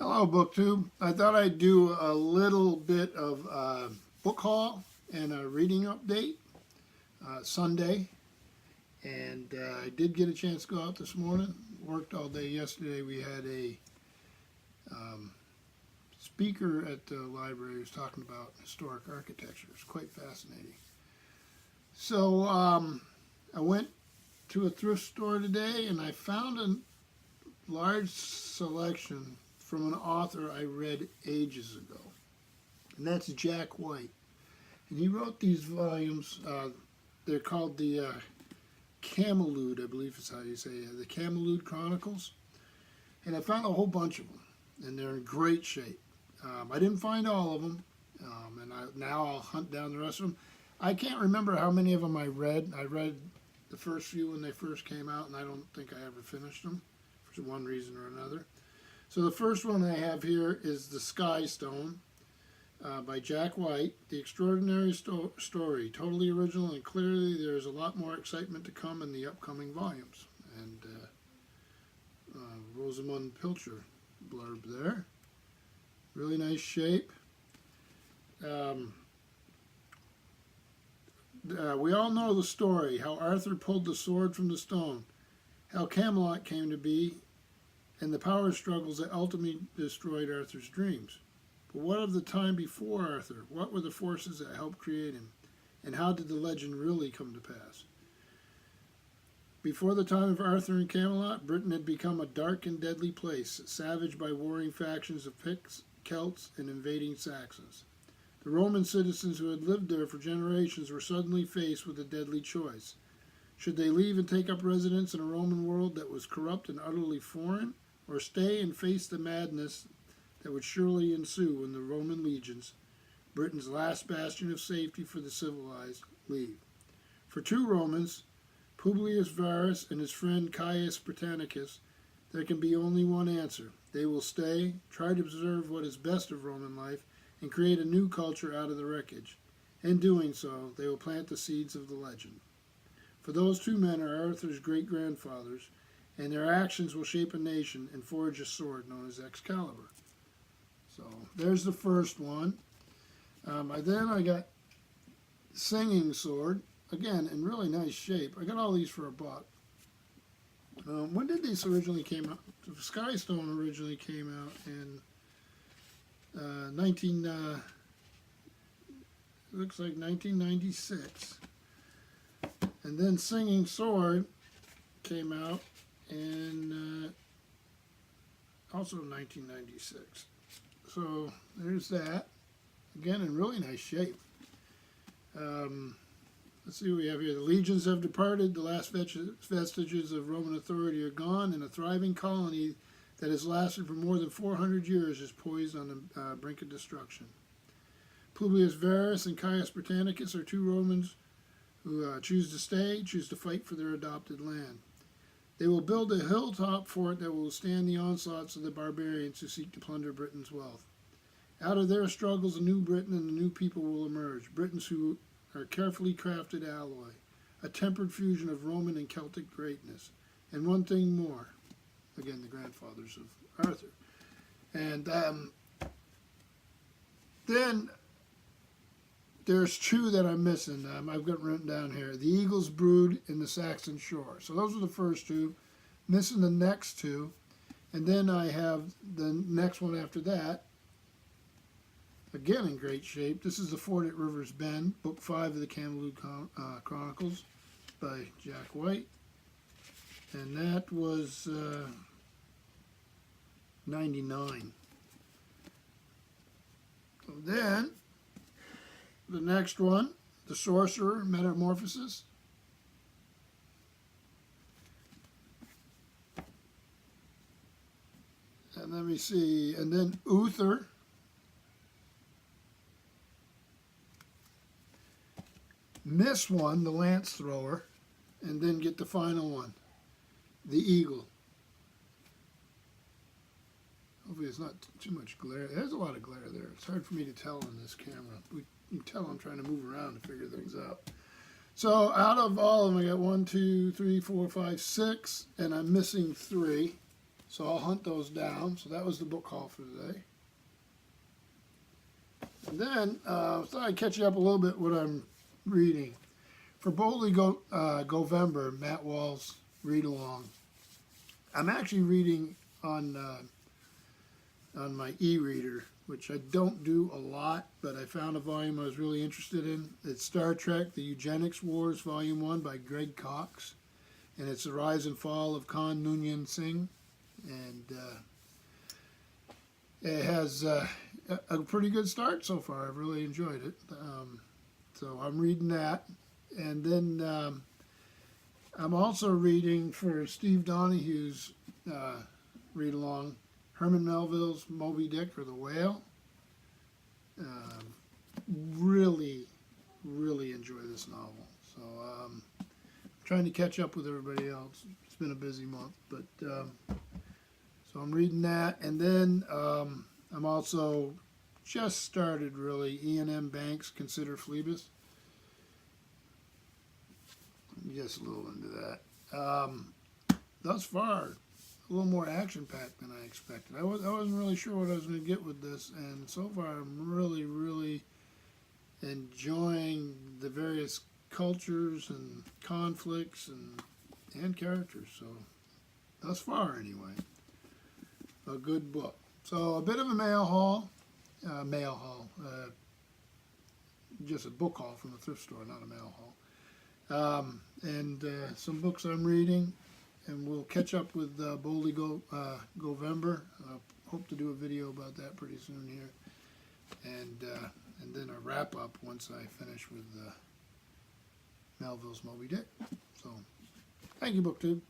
Hello, BookTube. I thought I'd do a little bit of book haul and a reading update Sunday. And I did get a chance to go out this morning. Worked all day yesterday. We had a speaker at the library who was talking about historic architecture. It's quite fascinating. So I went to a thrift store today and I found a large selection from an author I read ages ago, and that's Jack White. And he wrote these volumes. They're called the Camelud, I believe is how you say it, the Camelud Chronicles. And I found a whole bunch of them, and they're in great shape. I didn't find all of them, and now I'll hunt down the rest of them. I can't remember how many of them I read. I read the first few when they first came out, and I don't think I ever finished them for one reason or another. So the first one I have here is The Sky Stone by Jack White. The extraordinary story, totally original, and clearly there's a lot more excitement to come in the upcoming volumes. And Rosamund Pilcher blurb there. Really nice shape. We all know the story, how Arthur pulled the sword from the stone, how Camelot came to be, and the power struggles that ultimately destroyed Arthur's dreams. But what of the time before Arthur? What were the forces that helped create him? And how did the legend really come to pass? Before the time of Arthur and Camelot, Britain had become a dark and deadly place, savaged by warring factions of Picts, Celts, and invading Saxons. The Roman citizens who had lived there for generations were suddenly faced with a deadly choice. Should they leave and take up residence in a Roman world that was corrupt and utterly foreign, or stay and face the madness that would surely ensue when the Roman legions, Britain's last bastion of safety for the civilized, leave? For two Romans, Publius Varus and his friend Caius Britannicus, there can be only one answer. They will stay, try to preserve what is best of Roman life, and create a new culture out of the wreckage. In doing so, they will plant the seeds of the legend. For those two men are Arthur's great-grandfathers, and their actions will shape a nation and forge a sword known as Excalibur. So there's the first one. Then I got Singing Sword, again in really nice shape. I got all these for $1. When did these originally came out? The Sky Stone originally came out in looks like 1996. And then Singing Sword came out in also 1996. So there's that. Again, in really nice shape. Let's see what we have here. The legions have departed. The last vestiges of Roman authority are gone, and a thriving colony that has lasted for more than 400 years is poised on the brink of destruction. Publius Varus and Caius Britannicus are two Romans who choose to stay, choose to fight for their adopted land. They will build a hilltop fort that will withstand the onslaughts of the barbarians who seek to plunder Britain's wealth. Out of their struggles, a new Britain and a new people will emerge, Britons who are carefully crafted alloy, a tempered fusion of Roman and Celtic greatness. And one thing more, again, the grandfathers of Arthur. And then there's two that I'm missing. I've got written down here. The Eagle's Brood and the Saxon Shore. So those are the first two. Missing the next two. And then I have the next one after that. Again in great shape. This is The Fort at River's Bend, Book 5 of the Camelud Chronicles by Jack White. And that was 99. So then the next one, The Sorcerer, Metamorphosis. And let me see, and then Uther. Miss one, The Lance Thrower, and then get the final one, The Eagle. Hopefully it's not too much glare. There's a lot of glare there. It's hard for me to tell on this camera. You can tell I'm trying to move around to figure things out. So out of all of them, I got 1, 2, 3, 4, 5, 6, and I'm missing 3. So I'll hunt those down. So that was the book haul for today. And then, so I'd catch you up a little bit what I'm reading. For Boldly Govember, Matt Wall's read along. I'm actually reading on my e-reader, which I don't do a lot, but I found a volume I was really interested in. It's Star Trek: The Eugenics Wars, Volume 1 by Greg Cox, and it's the rise and fall of Khan Noonien Singh, and it has a pretty good start so far. I've really enjoyed it. So I'm reading that, and then I'm also reading for Steve Donahue's read along, Herman Melville's Moby Dick or the Whale. Really, really enjoy this novel. So I'm trying to catch up with everybody else. It's been a busy month, but so I'm reading that, and then I'm also just started really Ian M. Banks' Consider Phoebus. Just a little into that. Thus far, a little more action-packed than I expected. I wasn't really sure what I was going to get with this, and so far I'm really, really enjoying the various cultures and conflicts and characters. So, thus far anyway, a good book. So, a bit of a mail haul, just a book haul from the thrift store, not a mail haul. And some books I'm reading, and we'll catch up with Boldly Govember. Hope to do a video about that pretty soon here, and then a wrap up once I finish with Melville's Moby Dick. So, thank you, BookTube.